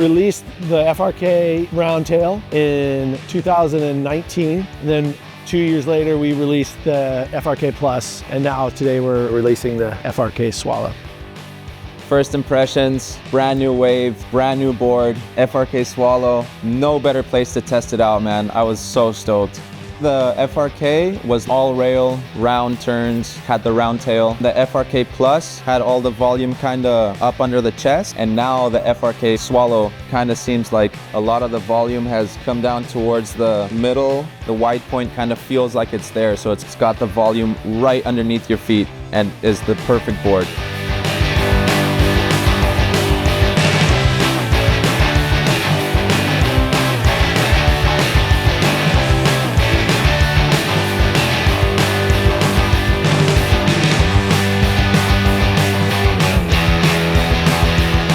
released the FRK Roundtail in 2019. And then 2 years later, we released the FRK Plus, and now today we're releasing the FRK Swallow. First impressions, brand new wave, brand new board, FRK Swallow. No better place to test it out, man. I was so stoked. The FRK was all rail, round turns, had the round tail. The FRK Plus had all the volume kind of up under the chest, and now the FRK Swallow kind of seems like a lot of the volume has come down towards the middle. The wide point kind of feels like it's there, so it's got the volume right underneath your feet and is the perfect board.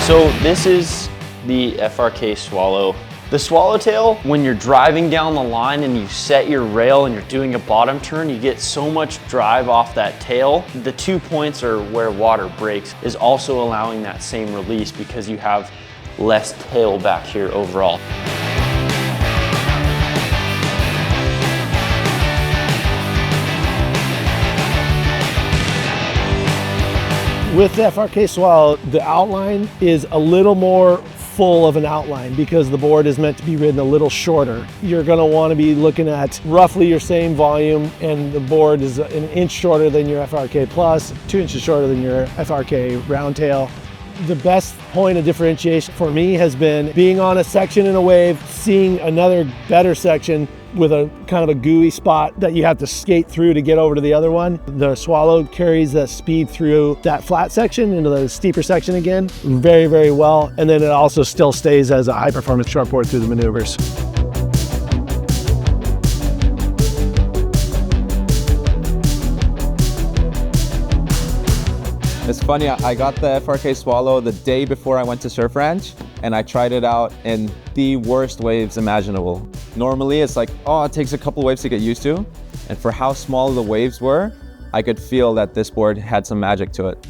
So this is the FRK Swallow. The Swallowtail, when you're driving down the line and you set your rail and you're doing a bottom turn, you get so much drive off that tail. The 2 points are where water breaks, is also allowing that same release because you have less tail back here overall. With the FRK Swallow, the outline is a little more full of an outline because the board is meant to be ridden a little shorter. You're going to want to be looking at roughly your same volume, and the board is an inch shorter than your FRK Plus, 2 inches shorter than your FRK Roundtail. The best point of differentiation for me has been being on a section in a wave, seeing another better section with a kind of a gooey spot that you have to skate through to get over to the other one. The Swallow carries the speed through that flat section into the steeper section again very, very well. And then it also still stays as a high performance shortboard through the maneuvers. It's funny, I got the FRK Swallow the day before I went to Surf Ranch, and I tried it out in the worst waves imaginable. Normally it's like, oh, it takes a couple waves to get used to. And for how small the waves were, I could feel that this board had some magic to it.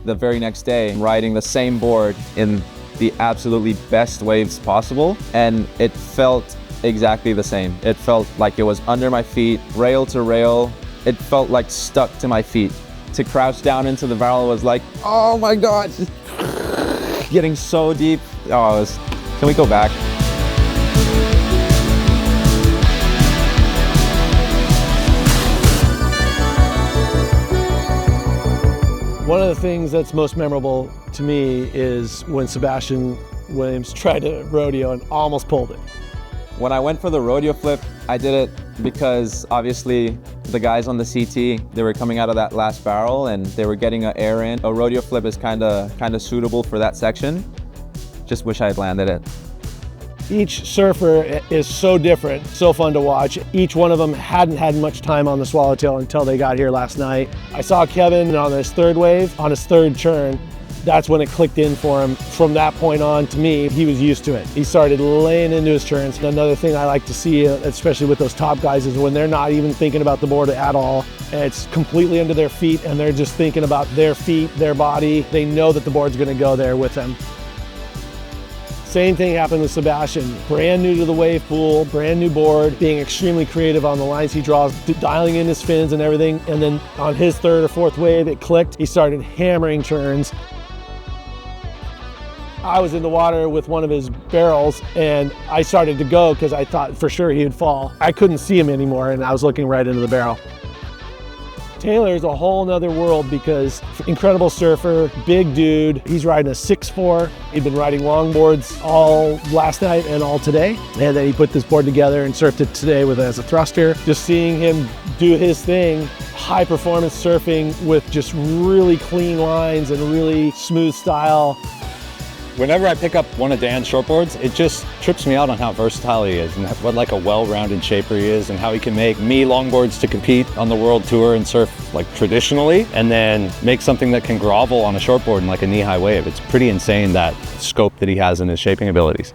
The very next day, riding the same board in the absolutely best waves possible, and it felt exactly the same. It felt like it was under my feet, rail to rail. It felt like stuck to my feet. To crouch down into the barrel was like, oh my God, getting so deep. Oh, can we go back? One of the things that's most memorable to me is when Sebastian Williams tried to rodeo and almost pulled it. When I went for the rodeo flip, I did it because obviously the guys on the CT, they were coming out of that last barrel and they were getting an air in. A rodeo flip is kind of suitable for that section. Just wish I had landed it. Each surfer is so different, so fun to watch. Each one of them hadn't had much time on the Swallowtail until they got here last night. I saw Kevin on his third wave, on his third turn. That's when it clicked in for him. From that point on, to me, he was used to it. He started laying into his turns. Another thing I like to see, especially with those top guys, is when they're not even thinking about the board at all. And it's completely under their feet and they're just thinking about their feet, their body. They know that the board's gonna go there with them. Same thing happened with Sebastian. Brand new to the wave pool, brand new board, being extremely creative on the lines he draws, dialing in his fins and everything. And then on his third or fourth wave, it clicked. He started hammering turns. I was in the water with one of his barrels and I started to go because I thought for sure he would fall. I couldn't see him anymore and I was looking right into the barrel. Taylor's a whole nother world because incredible surfer, big dude. He's riding a 6'4". He'd been riding longboards all last night and all today. And then he put this board together and surfed it today as a thruster. Just seeing him do his thing, high performance surfing with just really clean lines and really smooth style. Whenever I pick up one of Dan's shortboards, it just trips me out on how versatile he is and what like a well-rounded shaper he is and how he can make me longboards to compete on the world tour and surf like traditionally and then make something that can grovel on a shortboard in like a knee-high wave. It's pretty insane that scope that he has in his shaping abilities.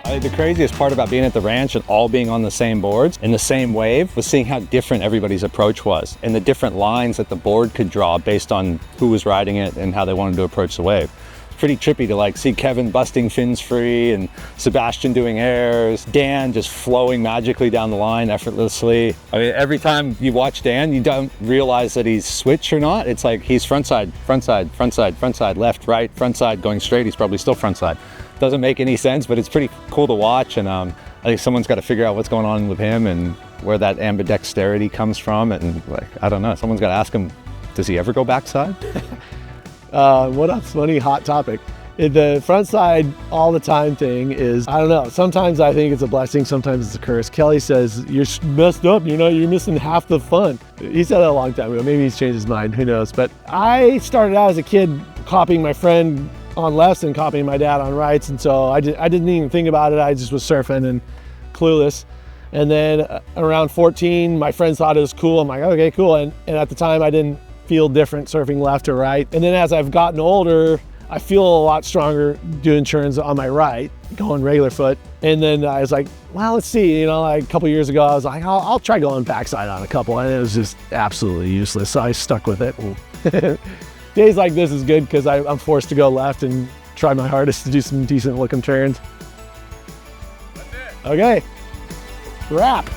The craziest part about being at the ranch and all being on the same boards in the same wave was seeing how different everybody's approach was and the different lines that the board could draw based on who was riding it and how they wanted to approach the wave. pretty trippy to like see Kevin busting fins free and Sebastian doing airs, Dan just flowing magically down the line effortlessly. I mean, every time you watch Dan, you don't realize that he's switch or not. It's like he's front side, front side, front side, front side, left, right, front side, going straight. He's probably still front side. Doesn't make any sense, but it's pretty cool to watch. And I think someone's got to figure out what's going on with him and where that ambidexterity comes from. And like, I don't know, someone's got to ask him, does he ever go backside? What a funny hot topic. The front side all the time thing is, I don't know, sometimes I think it's a blessing, sometimes it's a curse. Kelly says, you're messed up, you're missing half the fun. He said that a long time ago, maybe he's changed his mind, who knows. But I started out as a kid copying my friend on lefts and copying my dad on rights, and so I didn't even think about it, I just was surfing and clueless. And then around 14, my friends thought it was cool, I'm like, okay, cool. And at the time I didn't feel different surfing left or right. And then as I've gotten older, I feel a lot stronger doing turns on my right, going regular foot. And then I was like, well, let's see, like a couple years ago, I was like, I'll try going backside on a couple, and it was just absolutely useless. So I stuck with it. Days like this is good because I'm forced to go left and try my hardest to do some decent looking turns. That's it. Okay, wrap.